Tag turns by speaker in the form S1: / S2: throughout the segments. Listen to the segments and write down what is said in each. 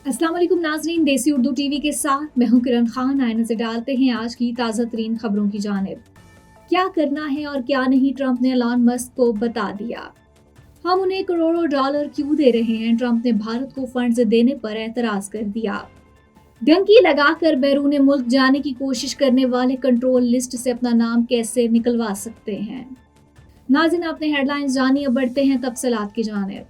S1: अस्सलाम वालेकुम नाज़रीन, देसी उर्दू टीवी के साथ मैं हूं किरण खान। आए नजर डालते हैं आज की ताज़ा तरीन खबरों की जानिब। क्या करना है और क्या नहीं, ट्रंप ने एलन मस्क को बता दिया। हम उन्हें करोड़ों डॉलर क्यों दे रहे हैं, ट्रंप ने भारत को फंड्स देने पर एतराज कर दिया। डंकी लगाकर बैरून मुल्क जाने की कोशिश करने वाले कंट्रोल लिस्ट से अपना नाम कैसे निकलवा सकते हैं। नाज़रीन, आपने हेडलाइंस जानी, अब बढ़ते हैं तफसीलात की जानिब।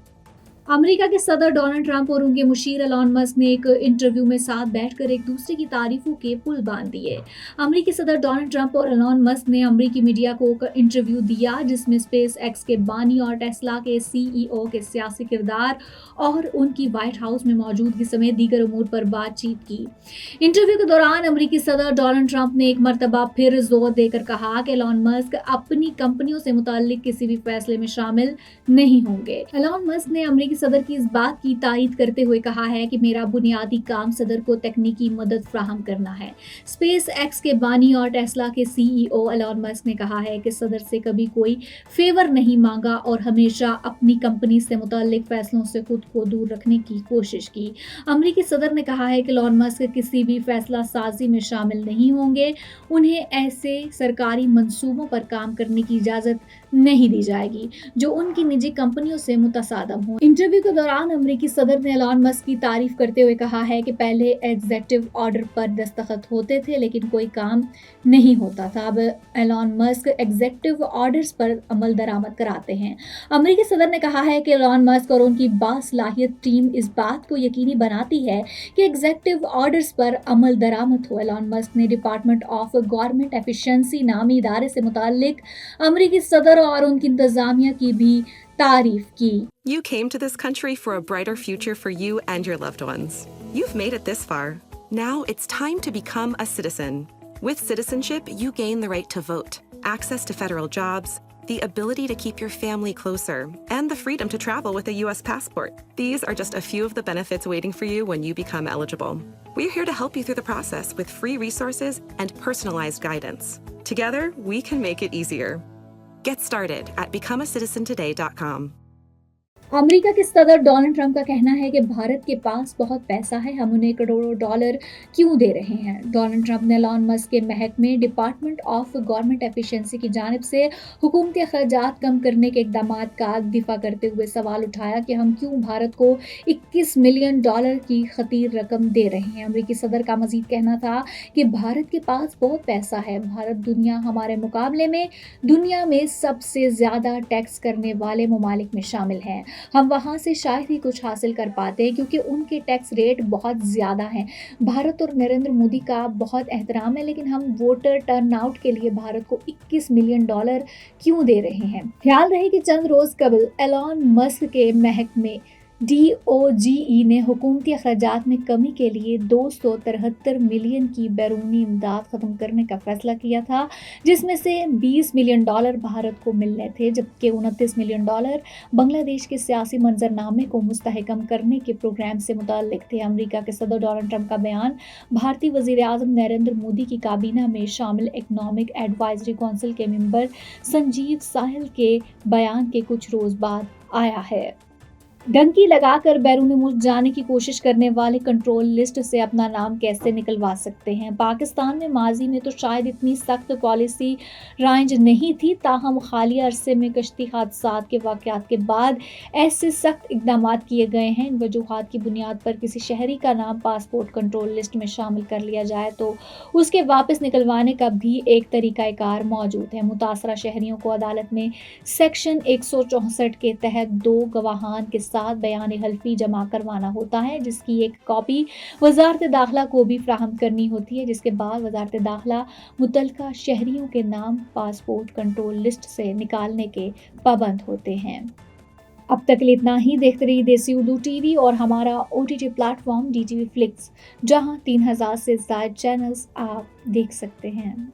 S1: अमेरिका के सदर डोनाल्ड ट्रंप और उनके मुशीर एलन मस्क ने एक इंटरव्यू में साथ बैठकर एक दूसरे की तारीफों के पुल बांध दिए। अमेरिकी सदर डोनाल्ड ट्रंप और एलन मस्क ने अमेरिकी मीडिया को इंटरव्यू दिया, जिसमें स्पेस एक्स के बानी और टेस्ला के सीईओ के सियासी किरदार और उनकी व्हाइट हाउस में मौजूदगी समेत दीगर उमूर पर बातचीत की। इंटरव्यू के दौरान अमेरिकी सदर डोनाल्ड ट्रंप ने एक मरतबा फिर जोर देकर कहा कि एलन मस्क अपनी कंपनियों से मुताल्लिक किसी भी फैसले में शामिल नहीं होंगे। एलन मस्क ने अमेरिकी सदर की इस बात की तायीद करते हुए कहा है कि मेरा बुनियादी काम सदर को तकनीकी मदद फ्राहम करना है। स्पेस एक्स के बानी और टेस्ला के सीईओ एलन मस्क ने कहा है कि सदर से कभी कोई फेवर नहीं मांगा और हमेशा अपनी कंपनी से मुताल्लिक फैसलों से खुद को दूर रखने की कोशिश की। अमेरिकी सदर ने कहा है कि एलन मस्क किसी भी फैसला साजी में शामिल नहीं होंगे। उन्हें ऐसे सरकारी मंसूबों पर काम करने की इजाजत नहीं दी जाएगी जो उनकी निजी कंपनियों से मुतसादम हो। इंटरव्यू के दौरान अमेरिकी सदर ने एलन मस्क की तारीफ करते हुए कहा है कि पहले एग्जीक्यूटिव ऑर्डर पर दस्तखत होते थे लेकिन कोई काम नहीं होता था। अब एलन मस्क एग्जीक्यूटिव ऑर्डर्स पर अमल दरामद कराते हैं। अमेरिकी सदर ने कहा है कि एलन मस्क और उनकी बासलाहियत टीम इस बात को यकीनी बनाती है कि एग्जीक्यूटिव ऑर्डर्स पर अमल दरामद हो। एलन मस्क ने डिपार्टमेंट ऑफ गवर्नमेंट एफिशिएंसी नामी इदारे से मुताल्लिक अमेरिकी सदर और उनकी इंतजामिया की भी तारीफ की।
S2: You came to this country for a brighter future for you and your loved ones. You've made it this far. Now it's time to become a citizen. With citizenship, you gain the right to vote, access to federal jobs, the ability to keep your family closer, and the freedom to travel with a U.S. passport. These are just a few of the benefits waiting for you when you become eligible. We're here to help you through the process with free resources and personalized guidance. Together, we can make it easier. Get started at becomeacitizentoday.com.
S1: America के सदर Donald Trump का कहना है कि भारत के पास बहुत पैसा है, हम उन्हें करोड़ों डॉलर क्यों दे रहे हैं। डोनाल्ड ट्रंप ने एलन मस्क के महकमे डिपार्टमेंट ऑफ गवर्नमेंट एफिशिएंसी की जानिब से हुकूमती अखराजात कम करने के इक़दामात का दिफा करते हुए सवाल उठाया कि हम क्यों भारत को 21 मिलियन डॉलर की खतीर रकम दे रहे हैं। अमेरिकी सदर का मजीद कहना था कि भारत के पास बहुत पैसा है। भारत दुनिया हमारे मुकाबले में दुनिया में सबसे ज़्यादा टैक्स करने वाले ममालिक में शामिल है। हम वहाँ से शायद ही कुछ हासिल कर पाते हैं क्योंकि उनके टैक्स रेट बहुत ज़्यादा हैं। भारत और नरेंद्र मोदी का बहुत एहतराम है, लेकिन हम वोटर टर्नआउट के लिए भारत को 21 मिलियन डॉलर क्यों दे रहे हैं। ख्याल रहे कि चंद रोज़ कबल एलन मस्क के महकमे DOGE ने हुकूमती अखराजात में कमी के लिए 273 मिलियन की बैरूनी इमदाद ख़त्म करने का फैसला किया था, जिसमें से 20 मिलियन डॉलर भारत को मिलने थे, जबकि 29 मिलियन डॉलर बांग्लादेश के सियासी मंजरनामे को मुस्तहकम करने के प्रोग्राम से मुताल्लिक थे। अमेरिका के सदर डोनाल्ड ट्रंप का बयान भारतीय वज़ीर आज़म नरेंद्र मोदी की काबीना में शामिल इकनॉमिक एडवाइजरी काउंसिल के मेंबर संजीव साहिल के बयान के कुछ रोज़ बाद आया है। डंकी लगाकर बैरून मुल्क जाने की कोशिश करने वाले कंट्रोल लिस्ट से अपना नाम कैसे निकलवा सकते हैं। पाकिस्तान में माजी में तो शायद इतनी सख्त पॉलिसी राइज नहीं थी, ताहम हालिया अरसे में कश्ती हादसात के वाक़यात के बाद ऐसे सख्त इक़दामात किए गए हैं। इन वजूहात की बुनियाद पर किसी शहरी का नाम पासपोर्ट कंट्रोल लिस्ट में शामिल कर लिया जाए तो उसके वापस निकलवाने का भी एक तरीक़ाकार मौजूद है। मुतासरा शहरियों को अदालत में सेक्शन 164 के तहत 2 गवाहान के साथ बयान हल्फी जमा करवाना होता है, जिसकी एक कॉपी वजारत दाखिला को भी फ्राहम करनी होती है, जिसके बाद वजारत दाखिला मुतल्लिका शहरियों के नाम पासपोर्ट कंट्रोल लिस्ट से निकालने के पाबंद होते हैं। अब तक के लिए इतना ही। देखते रहिए देसी उर्दू टीवी और हमारा OTT प्लेटफॉर्म DTV फ्लिक्स, जहां 3000 से ज़्यादा चैनल्स आप देख सकते हैं।